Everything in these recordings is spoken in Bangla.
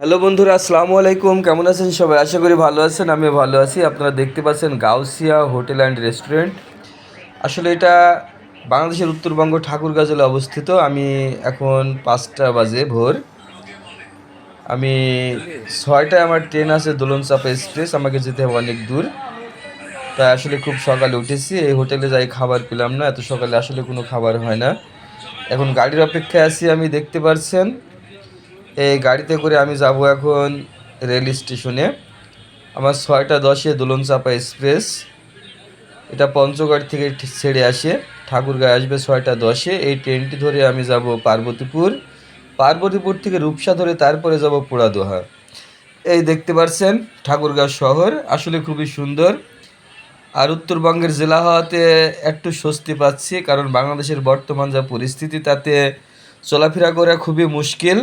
হ্যালো বন্ধুরা, আসসালামু আলাইকুম। কেমন আছেন সবাই? আশা করি ভালো আছেন। আমি ভালো আছি। আপনারা দেখতে পাচ্ছেন গাউসিয়া হোটেল অ্যান্ড রেস্টুরেন্ট। আসলে এটা বাংলাদেশের উত্তরবঙ্গ ঠাকুরগাঁও জেলায় অবস্থিত। আমি এখন 5টা বাজে ভোর। আমি 6টায় আমার ট্রেন আছে দোলনচাঁপা এক্সপ্রেস। আমাকে যেতে হবে অনেক দূর। তাই আসলে খুব সকালে উঠেছি। এই হোটেলে যাই খাবার পেলাম না। এত সকালে আসলে কোনো খাবার হয় না। এখন গাড়ির অপেক্ষায় আছি। আমি দেখতে পাচ্ছেন এই গাড়িতে করে আমি যাব এখন রেল স্টেশনে। আমার 6টা 10-এ দোলনচাঁপা এক্সপ্রেস। এটা পঞ্চগড় থেকে ছেড়ে আসে ঠাকুরগাঁও আসবে 6টা 10-এ। এই ট্রেনটি ধরে আমি যাব পার্বতীপুর। পার্বতীপুর থেকে রূপসা ধরে তারপরে যাব পোড়াদোহা। এই দেখতে পাচ্ছেন ঠাকুরগাঁও শহর আসলে খুবই সুন্দর। আর উত্তরবঙ্গের জেলা হওয়াতে একটু স্বস্তি পাচ্ছি, কারণ বাংলাদেশের বর্তমান যা পরিস্থিতি তাতে চলাফেরা করা খুবই মুশকিল।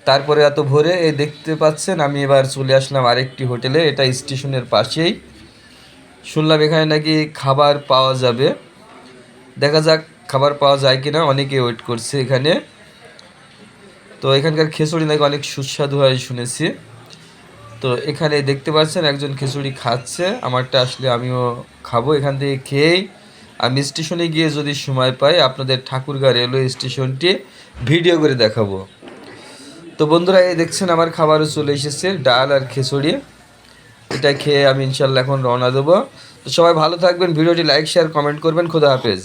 তারপরে এত ভোরে এই দেখতে পাচ্ছেন আমি এবার চলে আসলাম আরেকটি হোটেলে। এটা স্টেশনের পাশেই। শুনলাম এখানে নাকি খাবার পাওয়া যাবে। দেখা যাক খাবার পাওয়া যায় কিনা। অনেকে ওয়েট করছে এখানে। তো এখানকার খিচুড়ি নাকি অনেক সুস্বাদু হয় শুনেছি। তো এখানে দেখতে পাচ্ছেন একজন খিচুড়ি খাচ্ছে। আমারটা আসলে আমিও খাবো। এখান থেকে খেয়েই আমি স্টেশনে গিয়ে যদি সময় পাই আপনাদের ঠাকুরগাঁও রেলওয়ে স্টেশনটি ভিডিও করে দেখাবো। তো বন্ধুরা, এই দেখছেন আমার খাবারও চলে এসেছে, ডাল আর খিচুড়ি। এটা খেয়ে আমি ইনশাল্লাহ এখন রওনা দেবো। তো সবাই ভালো থাকবেন, ভিডিওটি লাইক শেয়ার কমেন্ট করবেন। খোদা হাফেজ।